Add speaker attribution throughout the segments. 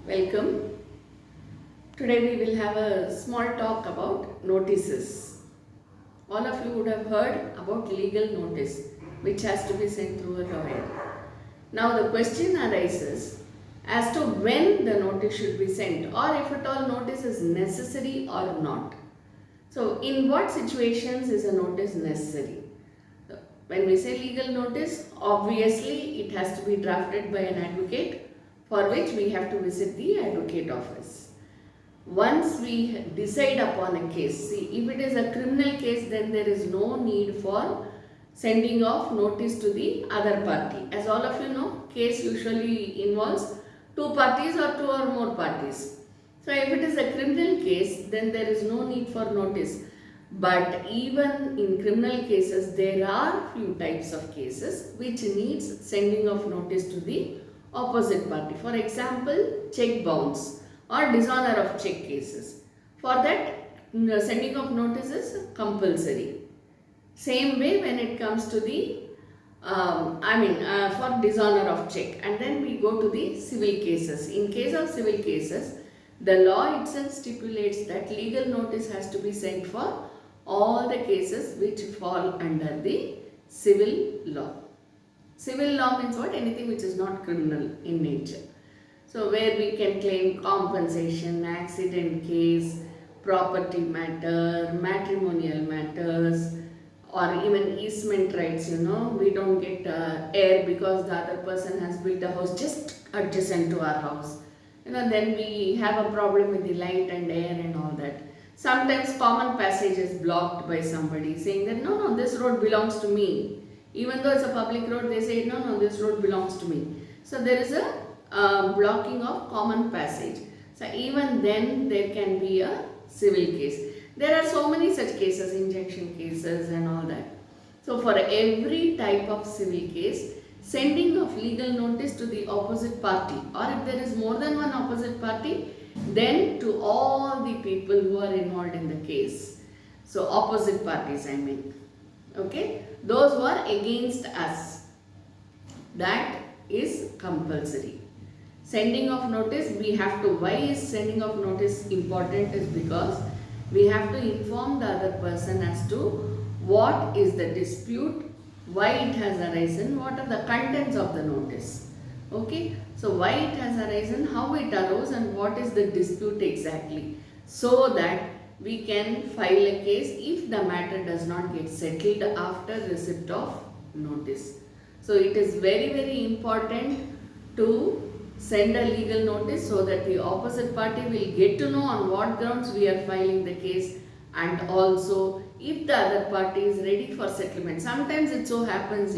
Speaker 1: Welcome. Today we will have a small talk about notices. All of you would have heard about legal notice which has to be sent through a lawyer. Now the question arises as to when the notice should be sent or if at all notice is necessary or not. So in what situations is a notice necessary? When we say legal notice, obviously it has to be drafted by an advocate, for which we have to visit the advocate office. Once we decide upon a case, see, if it is a criminal case, then there is no need for sending off notice to the other party. As all of you know, case usually involves two parties or two or more parties. So if it is a criminal case, then there is no need for notice. But even in criminal cases, there are few types of cases which needs sending of notice to the opposite party. For example, check bounce or dishonor of check cases. For that, sending of notice is compulsory. Same way when it comes to the for dishonor of check, and then we go to the civil cases. In case of civil cases, the law itself stipulates that legal notice has to be sent for all the cases which fall under the civil law. Civil law means what? Anything which is not criminal in nature. So where we can claim compensation, accident case, property matter, matrimonial matters, or even easement rights, we don't get air because the other person has built a house just adjacent to our house. Then we have a problem with the light and air and all that. Sometimes common passage is blocked by somebody saying that no, this road belongs to me. Even though it's a public road, they say no, this road belongs to me. So there is a blocking of common passage. So even then there can be a civil case. There are so many such cases, injunction cases and all that. So for every type of civil case, sending of legal notice to the opposite party, or if there is more than one opposite party, then to all the people who are involved in the case. So opposite parties, okay, those who are against us, that is compulsory. Sending of notice, we have to, why is sending of notice important is because we have to inform the other person as to what is the dispute, why it has arisen, what are the contents of the notice. Okay, so why it has arisen, how it arose, and what is the dispute exactly, so that we can file a case if the matter does not get settled after receipt of notice. So it is very, very important to send a legal notice so that the opposite party will get to know on what grounds we are filing the case, and also if the other party is ready for settlement. Sometimes it so happens,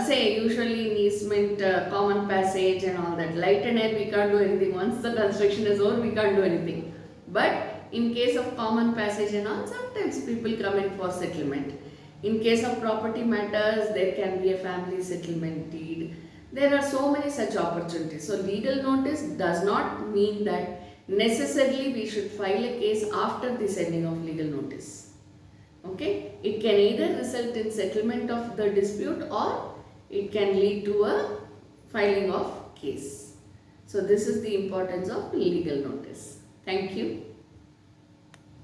Speaker 1: say usually in easement, common passage and all that, light and air we can't do anything. Once the construction is over, we can't do anything. But in case of common passage and all, sometimes people come in for settlement. In case of property matters, there can be a family settlement deed. There are so many such opportunities. So legal notice does not mean that necessarily we should file a case after the sending of legal notice. Okay, it can either result in settlement of the dispute or it can lead to a filing of case. So this is the importance of legal notice. Thank you.